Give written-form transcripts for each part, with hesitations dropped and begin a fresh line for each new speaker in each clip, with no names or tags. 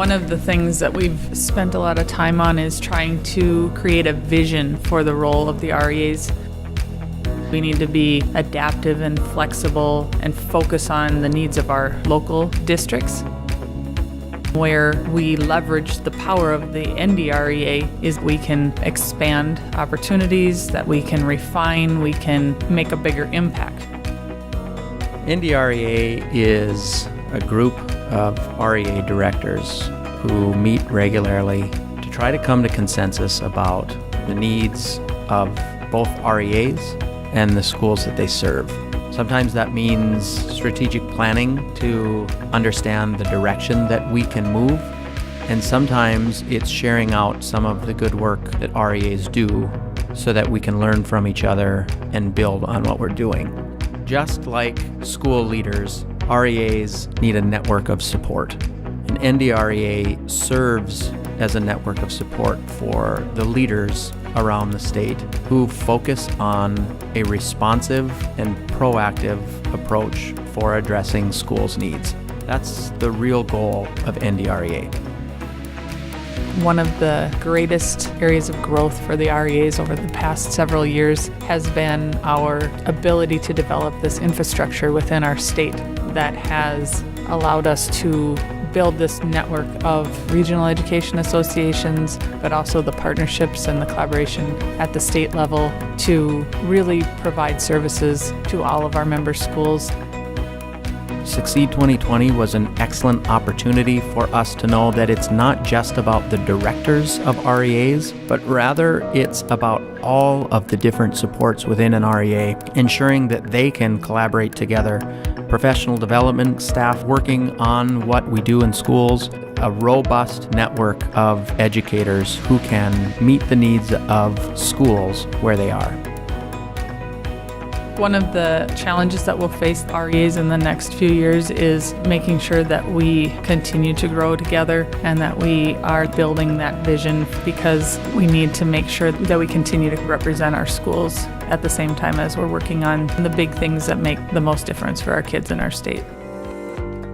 One of the things that we've spent a lot of time on is trying to create a vision for the role of the REAs. We need to be adaptive and flexible and focus on the needs of our local districts. Where we leverage the power of the NDREA is we can expand opportunities, that we can refine, we can make a bigger impact.
NDREA is a group of REA directors who meet regularly to try to come to consensus about the needs of both REAs and the schools that they serve. Sometimes that means strategic planning to understand the direction that we can move, and sometimes it's sharing out some of the good work that REAs do so that we can learn from each other and build on what we're doing. Just like school leaders, REAs need a network of support. And NDREA serves as a network of support for the leaders around the state who focus on a responsive and proactive approach for addressing schools' needs. That's the real goal of NDREA.
One of the greatest areas of growth for the REAs over the past several years has been our ability to develop this infrastructure within our state that has allowed us to build this network of regional education associations, but also the partnerships and the collaboration at the state level to really provide services to all of our member schools.
Succeed 2020 was an excellent opportunity for us to know that it's not just about the directors of REAs, but rather it's about all of the different supports within an REA, ensuring that they can collaborate together. Professional development staff working on what we do in schools, a robust network of educators who can meet the needs of schools where they are.
One of the challenges that we'll face REAs in the next few years is making sure that we continue to grow together and that we are building that vision, because we need to make sure that we continue to represent our schools at the same time as we're working on the big things that make the most difference for our kids in our state.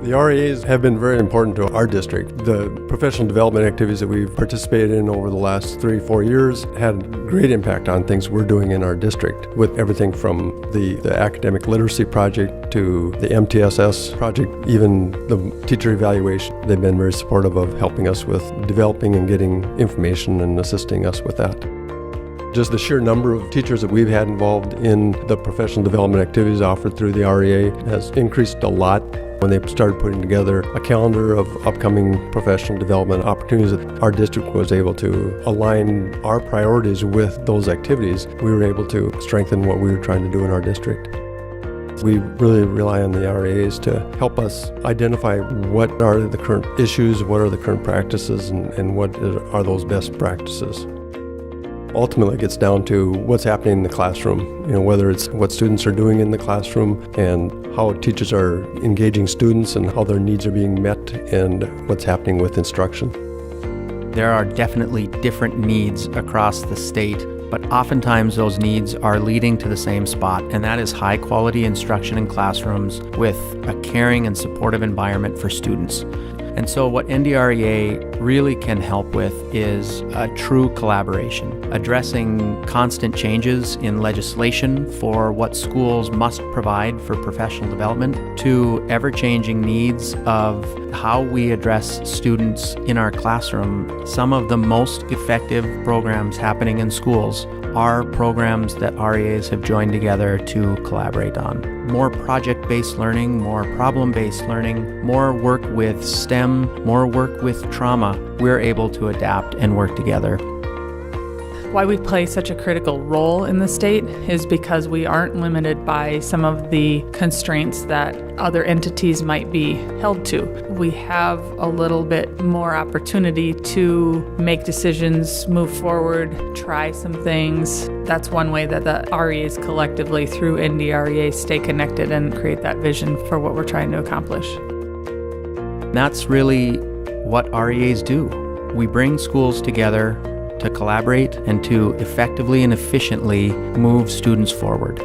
The REAs have been very important to our district. The professional development activities that we've participated in over the last 3-4 years had great impact on things we're doing in our district, with everything from the academic literacy project to the MTSS project, even the teacher evaluation. They've been very supportive of helping us with developing and getting information and assisting us with that. Just the sheer number of teachers that we've had involved in the professional development activities offered through the REA has increased a lot. When they started putting together a calendar of upcoming professional development opportunities that our district was able to align our priorities with those activities, we were able to strengthen what we were trying to do in our district. We really rely on the REAs to help us identify what are the current issues, what are the current practices, and what are those best practices. Ultimately, it gets down to what's happening in the classroom, whether it's what students are doing in the classroom and how teachers are engaging students and how their needs are being met and what's happening with instruction.
There are definitely different needs across the state, but oftentimes those needs are leading to the same spot, and that is high quality instruction in classrooms with a caring and supportive environment for students. And so what NDREA really can help with is a true collaboration, addressing constant changes in legislation for what schools must provide for professional development, to ever-changing needs of how we address students in our classroom. Some of the most effective programs happening in schools are programs that REAs have joined together to collaborate on. More project-based learning, more problem-based learning, more work with STEM, more work with trauma. We're able to adapt and work together.
Why we play such a critical role in the state is because we aren't limited by some of the constraints that other entities might be held to. We have a little bit more opportunity to make decisions, move forward, try some things. That's one way that the REAs collectively through NDREA stay connected and create that vision for what we're trying to accomplish.
That's really what REAs do. We bring schools together to collaborate and to effectively and efficiently move students forward.